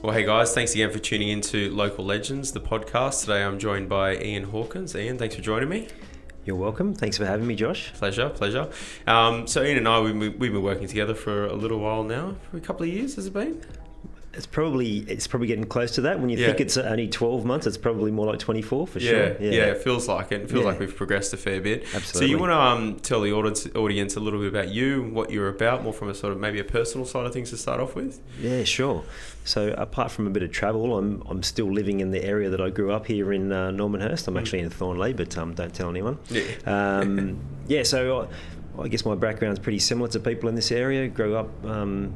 Well, hey guys, thanks again for tuning into Local Legends, the podcast. Today I'm joined by Ian Hawkins. Ian, thanks for joining me. You're welcome. Thanks for having me, Josh. Pleasure. So Ian and I, we've been working together for a little while now. For a couple of years, has it been? It's probably getting close to that. When you think it's only 12 months, it's probably more like 24 for sure. Yeah, it feels like it. It feels like we've progressed a fair bit. Absolutely. So you want to tell the audience a little bit about you, what you're about, more from a sort of maybe a personal side of things to start off with? Yeah, sure. So apart from a bit of travel, I'm still living in the area that I grew up here in Normanhurst. I'm actually in Thornley, but don't tell anyone. So I guess my background's pretty similar to people in this area. Grew up in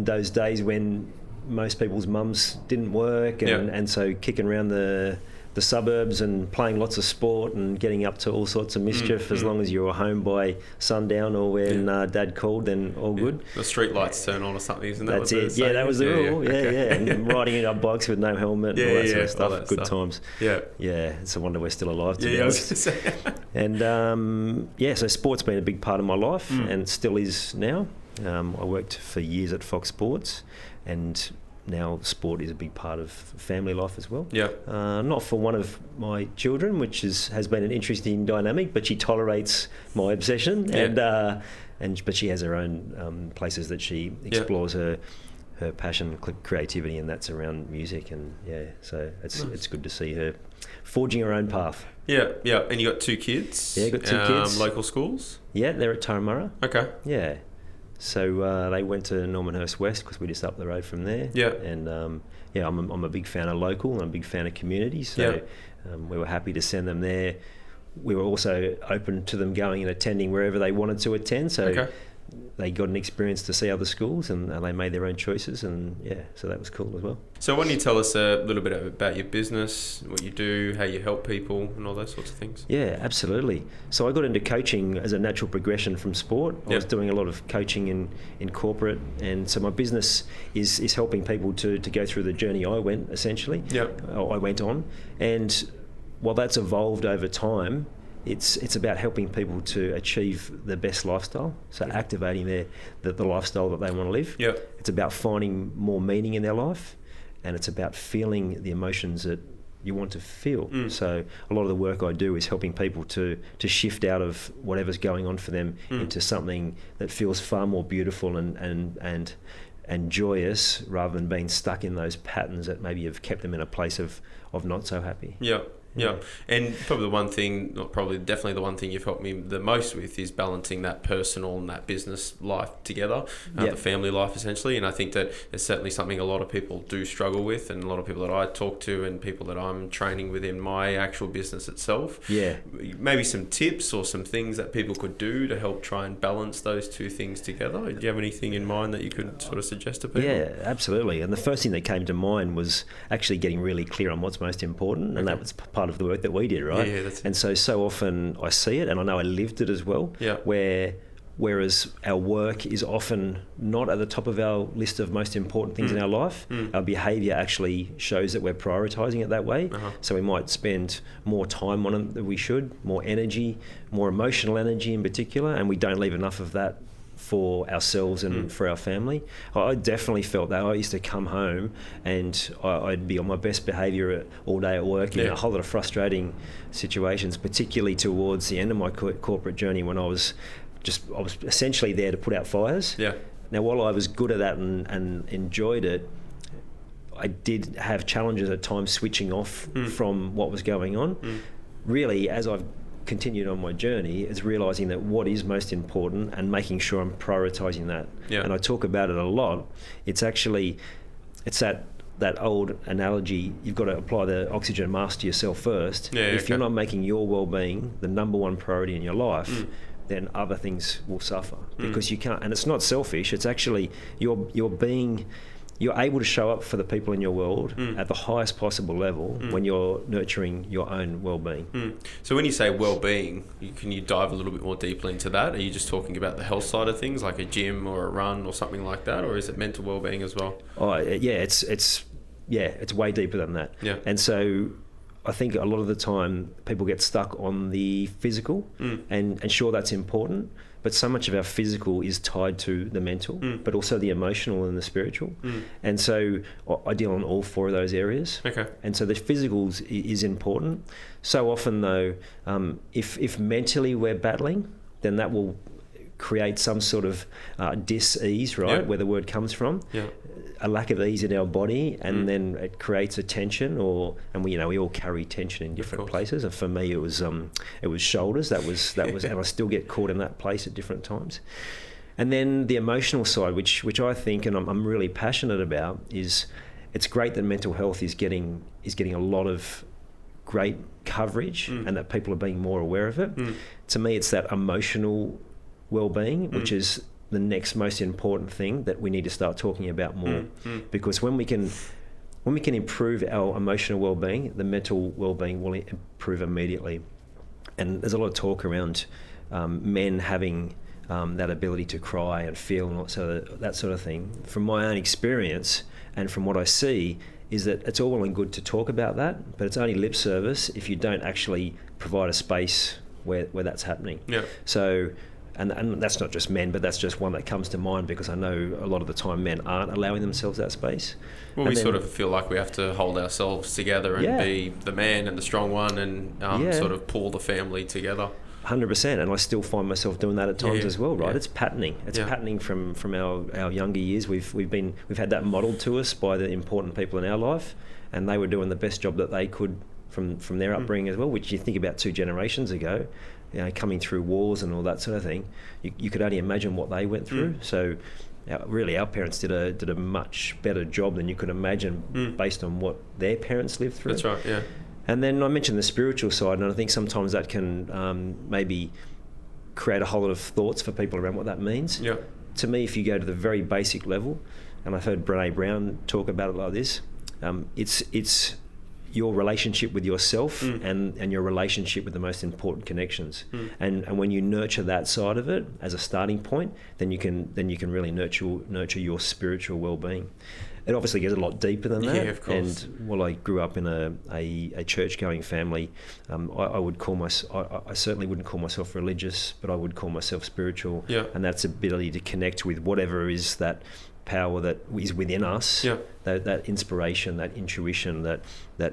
those days when most people's mums didn't work, and so kicking around the suburbs and playing lots of sport and getting up to all sorts of mischief as long as you were home by sundown or when Dad called, then all good. The street lights turn on or something, isn't that? That's it. Yeah, that was the rule. Yeah. And riding our bikes with no helmet and all that sort of stuff. Good times. Yeah. It's a wonder we're still alive today. I was going to say. And so sport's been a big part of my life and still is now. I worked for years at Fox Sports, and now sport is a big part of family life as well. Not for one of my children, which has been an interesting dynamic, but she tolerates my obsession, but she has her own places that she explores her passion, creativity, and that's around music. And so it's good to see her forging her own path. And you got two kids. Got two kids. Local schools. They're at Turramurra. Okay. So they went to Normanhurst West because we're just up the road from there. And I'm a big fan of local and I'm a big fan of community. So we were happy to send them there. We were also open to them going and attending wherever they wanted to attend. So they got an experience to see other schools and they made their own choices. And so that was cool as well. So why don't you tell us a little bit about your business, what you do, how you help people and all those sorts of things? Yeah, absolutely. So I got into coaching as a natural progression from sport. I was doing a lot of coaching in corporate, and so my business is helping people to go through the journey I went, essentially. I went on. And while that's evolved over time, it's about helping people to achieve the best lifestyle, so activating the lifestyle that they want to live. It's about finding more meaning in their life, and it's about feeling the emotions that you want to feel. So a lot of the work I do is helping people to shift out of whatever's going on for them into something that feels far more beautiful and joyous, rather than being stuck in those patterns that maybe have kept them in a place of not so happy. And probably definitely the one thing you've helped me the most with is balancing that personal and that business life together, the family life essentially. And I think that it's certainly something a lot of people do struggle with, and a lot of people that I talk to and people that I'm training within my actual business itself. Maybe some tips or some things that people could do to help try and balance those two things together. Do you have anything in mind that you could sort of suggest to people? Yeah, absolutely. And the first thing that came to mind was actually getting really clear on what's most important, and that was part of the work that we did, right? That's it. And so often I see it, and I know I lived it as well, whereas our work is often not at the top of our list of most important things in our life. Our behaviour actually shows that we're prioritising it that way. So we might spend more time on it than we should, more energy, more emotional energy in particular, and we don't leave enough of that for ourselves and for our family. I definitely felt that. I used to come home and I'd be on my best behaviour all day at work in a whole lot of frustrating situations, particularly towards the end of my corporate journey, when I was essentially there to put out fires. Now, while I was good at that and enjoyed it, I did have challenges at times switching off from what was going on. Really, as I've continued on my journey, is realising that what is most important and making sure I'm prioritising that. And I talk about it a lot. It's that old analogy, you've got to apply the oxygen mask to yourself first. If you're not making your well-being the number one priority in your life, then other things will suffer, because you can't. And it's not selfish, it's actually you're able to show up for the people in your world at the highest possible level when you're nurturing your own well-being. So when you say well-being, can you dive a little bit more deeply into that? Are you just talking about the health side of things, like a gym or a run or something like that, or is it mental well-being as well? It's way deeper than that. And so I think a lot of the time people get stuck on the physical, and sure, that's important, but so much of our physical is tied to the mental, but also the emotional and the spiritual. And so I deal on all four of those areas. Okay. And so the physical is important. So often though, if mentally we're battling, then that will create some sort of dis-ease, right? Where the word comes from. A lack of ease in our body, and then it creates a tension, and we all carry tension in different places. And for me, it was shoulders. That was, and I still get caught in that place at different times. And then the emotional side, which I think, and I'm really passionate about, is it's great that mental health is getting a lot of great coverage, and that people are being more aware of it. To me, it's that emotional well-being, which is the next most important thing that we need to start talking about more, because when we can improve our emotional well-being, the mental well-being will improve immediately. And there's a lot of talk around men having that ability to cry and feel and that sort of thing. From my own experience and from what I see, is that it's all well and good to talk about that, but it's only lip service if you don't actually provide a space where that's happening. So. And that's not just men, but that's just one that comes to mind, because I know a lot of the time men aren't allowing themselves that space. Well, we sort of feel like we have to hold ourselves together and be the man and the strong one, and sort of pull the family together. 100%, and I still find myself doing that at times as well, right? It's patterning. It's patterning from our younger years. We've had that modelled to us by the important people in our life, and they were doing the best job that they could from their upbringing as well. Which you think about 2 generations ago, coming through wars and all that sort of thing, you could only imagine what they went through. So really our parents did a much better job than you could imagine based on what their parents lived through. That's right, yeah. And then I mentioned the spiritual side, and I think sometimes that can maybe create a whole lot of thoughts for people around what that means. To me, if you go to the very basic level, and I've heard Brené Brown talk about it like this, it's your relationship with yourself and your relationship with the most important connections. And when you nurture that side of it as a starting point, then you can really nurture your spiritual well-being. It obviously gets a lot deeper than that. Yeah, of course. And while I grew up in a church-going family, I certainly wouldn't call myself religious, but I would call myself spiritual. And that's ability to connect with whatever is that power that is within us, that inspiration, that intuition, that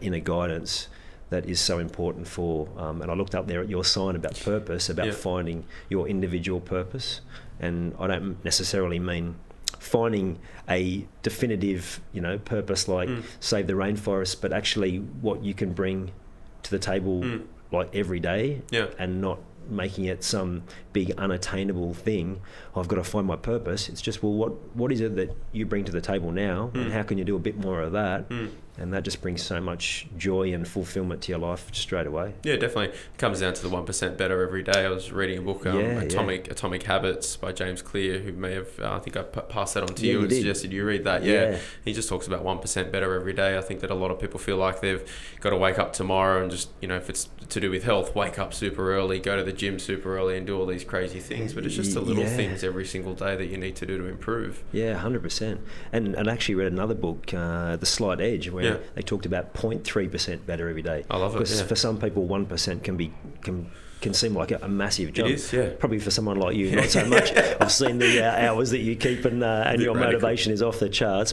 inner guidance that is so important for, and I looked up there at your sign about purpose, about finding your individual purpose. And I don't necessarily mean finding a definitive, purpose like save the rainforest, but actually what you can bring to the table like every day, and not making it some big unattainable thing. I've got to find my purpose. It's just, well, what is it that you bring to the table now, and how can you do a bit more of that? And that just brings so much joy and fulfillment to your life straight away. Yeah, definitely. It comes down to the 1% better every day. I was reading a book, Atomic Habits by James Clear, who may have, I think I passed that on to you and suggested you read that. He just talks about 1% better every day. I think that a lot of people feel like they've got to wake up tomorrow and just, if it's to do with health, wake up super early, go to the gym super early and do all these crazy things. But it's just the little things every single day that you need to do to improve. Yeah, 100%. And I actually read another book, The Slight Edge, where they talked about 0.3% better every day. I love it. Because for some people, 1% can seem like a massive jump. It is, yeah. Probably for someone like you, not so much. I've seen the hours that you keep, and your motivation is off the charts.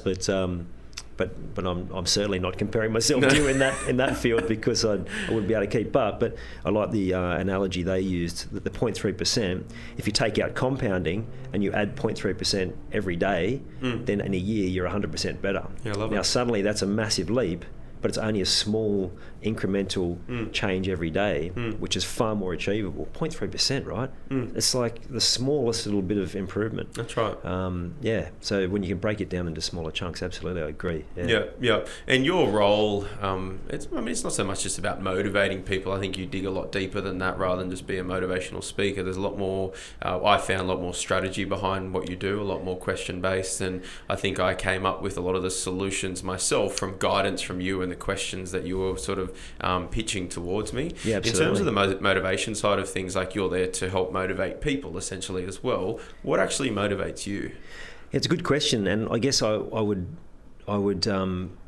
But I'm certainly not comparing myself to you in that field, because I wouldn't be able to keep up. But I like the analogy they used, that the 0.3%, if you take out compounding and you add 0.3% every day, then in a year you're 100% better. Yeah, I love it. Suddenly that's a massive leap, but it's only a small incremental change every day, which is far more achievable. 0.3%, right? It's like the smallest little bit of improvement. That's right. So when you can break it down into smaller chunks, absolutely, I agree. Yeah. And your role, it's not so much just about motivating people. I think you dig a lot deeper than that, rather than just be a motivational speaker. There's a lot more, I found a lot more strategy behind what you do, a lot more question-based, and I think I came up with a lot of the solutions myself from guidance from you and the questions that you were sort of pitching towards me. Yeah, absolutely. In terms of the motivation side of things, like you're there to help motivate people essentially as well. What actually motivates you? It's a good question, and I guess I would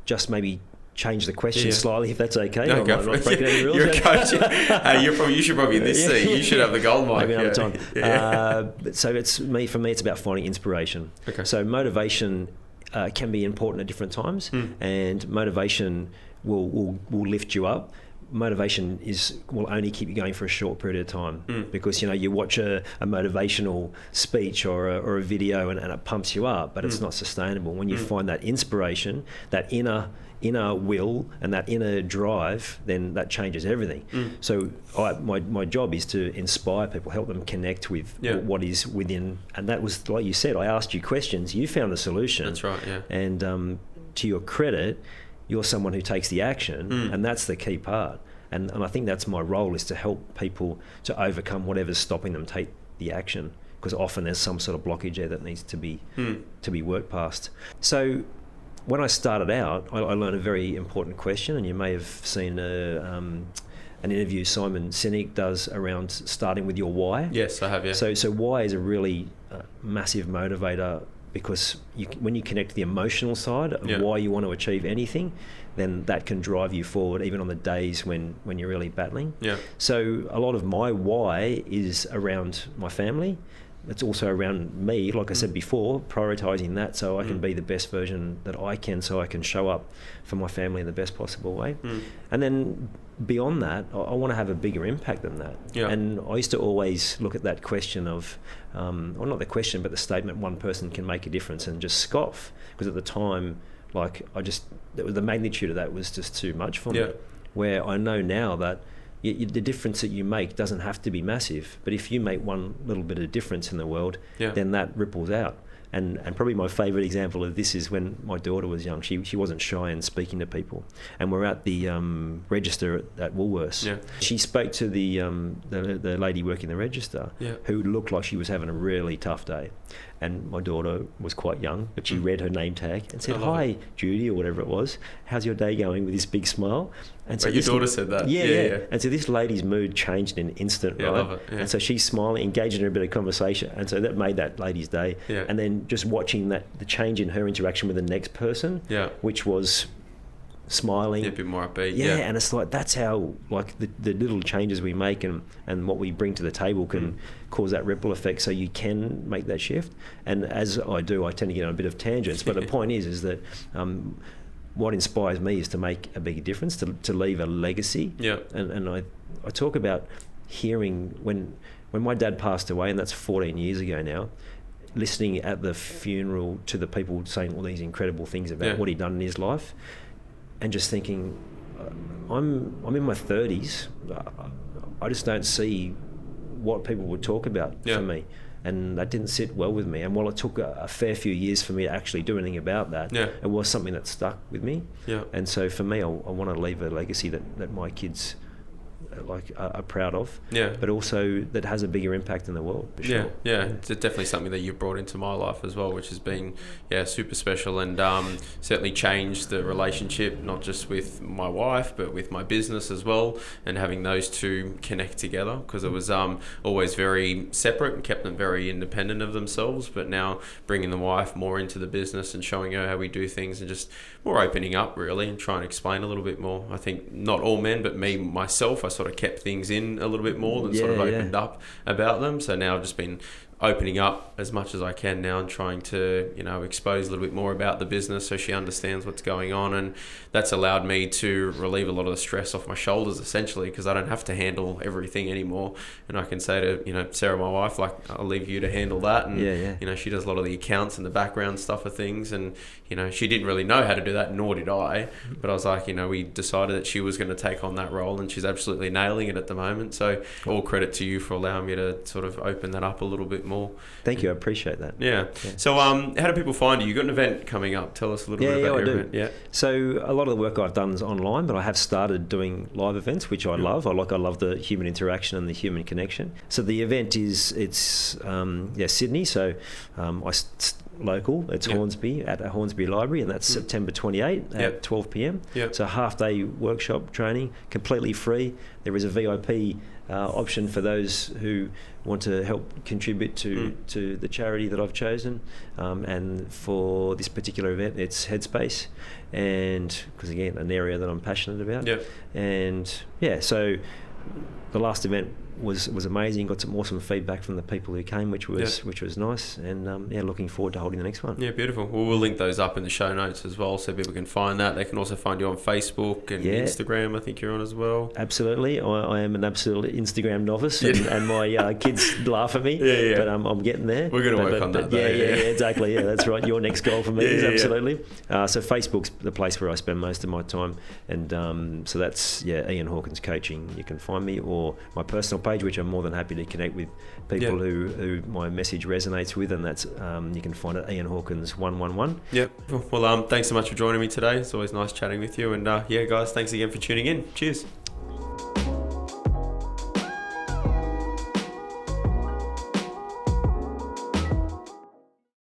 just maybe change the question slightly, if that's okay. No, I'm not breaking any rules. You're a coach. You should probably in this seat. You should have the gold mic. Maybe another time. So for me, it's about finding inspiration. Okay. So motivation can be important at different times, and motivation will lift you up. Motivation will only keep you going for a short period of time, because you watch a motivational speech or a video and it pumps you up, but it's not sustainable. When you find that inspiration, that inner will and that inner drive, then that changes everything. So my job is to inspire people, help them connect with what is within. And that was, like you said, I asked you questions, you found a solution. That's right, yeah. And to your credit, you're someone who takes the action, and that's the key part. And I think that's my role, is to help people to overcome whatever's stopping them take the action, because often there's some sort of blockage there that needs to be worked past. So when I started out, I learned a very important question, and you may have seen an interview Simon Sinek does around starting with your why. Yes, I have, yeah. So why is a really massive motivator, because when you connect to the emotional side of why you want to achieve anything, then that can drive you forward even on the days when you're really battling. Yeah. So a lot of my why is around my family. It's also around me, like I said before, prioritising that so I can be the best version that I can, so I can show up for my family in the best possible way. And then beyond that, I want to have a bigger impact than that. Yeah. And I used to always look at that question of, or not the question, but the statement, one person can make a difference, and just scoff, because at the time, the magnitude of that was just too much for me. Where I know now that the difference that you make doesn't have to be massive, but if you make one little bit of difference in the world, then that ripples out. And probably my favourite example of this is when my daughter was young. She wasn't shy in speaking to people, and we're at the register at Woolworths. Yeah. She spoke to the lady working the register, who looked like she was having a really tough day. And my daughter was quite young, but she read her name tag and said, "Hi, Judy," or whatever it was. "How's your day going?" with this big smile. And so your daughter said that? Yeah. And so this lady's mood changed in an instant, right? I love it. Yeah. And so she's smiling, engaging in a bit of conversation. And so that made that lady's day. Yeah. And then just watching the change in her interaction with the next person, which was smiling. A bit more upbeat. Yeah, and it's like, that's how the little changes we make and what we bring to the table can cause that ripple effect, so you can make that shift. And as I do, I tend to get on a bit of tangents, but the point is that what inspires me is to make a big difference, to leave a legacy. Yeah. And I talk about hearing when my dad passed away, and that's 14 years ago now, listening at the funeral to the people saying all these incredible things about what he'd done in his life, and just thinking, I'm in my 30s, I just don't see what people would talk about for me. And that didn't sit well with me. And while it took a fair few years for me to actually do anything about that, it was something that stuck with me. Yeah. And so for me, I want to leave a legacy that my kids are proud of, but also that has a bigger impact in the world. For sure. It's definitely something that you've brought into my life as well, which has been super special, and certainly changed the relationship, not just with my wife but with my business as well, and having those two connect together, because it was always very separate and kept them very independent of themselves, but now bringing the wife more into the business and showing her how we do things, and just more opening up really and trying to explain a little bit more. I think not all men, but myself, I sort of kept things in a little bit more than sort of opened up about them. So now I've just been opening up as much as I can now and trying to, expose a little bit more about the business so she understands what's going on. And that's allowed me to relieve a lot of the stress off my shoulders, essentially, because I don't have to handle everything anymore. And I can say to, Sarah, my wife, I'll leave you to handle that. And, she does a lot of the accounts and the background stuff of things. And, she didn't really know how to do that, nor did I. But I was like, we decided that she was going to take on that role, and she's absolutely nailing it at the moment. So all credit to you for allowing me to sort of open that up a little bit more. Thank you, I appreciate that. Yeah. So how do people find you? You've got an event coming up. Tell us a little bit about your event. Yeah. So a lot of the work I've done is online, but I have started doing live events, which I love. I love the human interaction and the human connection. So the event it's Sydney. So local. It's Hornsby, at a Hornsby Library, and that's September 28 at 12 p.m. It's a half-day workshop training, completely free. There is a VIP option for those who want to help contribute contribute to the charity that I've chosen, and for this particular event it's Headspace, and because again an area that I'm passionate about. And so the last event was amazing. Got some awesome feedback from the people who came, which was nice, and looking forward to holding the next one. Yeah, beautiful. Well, we'll link those up in the show notes as well, so people can find that. They can also find you on Facebook and Instagram. I think you're on as well. Absolutely, I am an absolute Instagram novice, and my kids laugh at me. But I'm getting there. We're going to work on that. Exactly. Yeah, that's right. Your next goal for me is absolutely. So Facebook's the place where I spend most of my time, and so that's Ian Hawkins Coaching. You can find me, or my personal page, which I'm more than happy to connect with people who my message resonates with, and that's you can find it Ian Hawkins 111. Well, thanks so much for joining me today. It's always nice chatting with you, and guys, thanks again for tuning in. Cheers.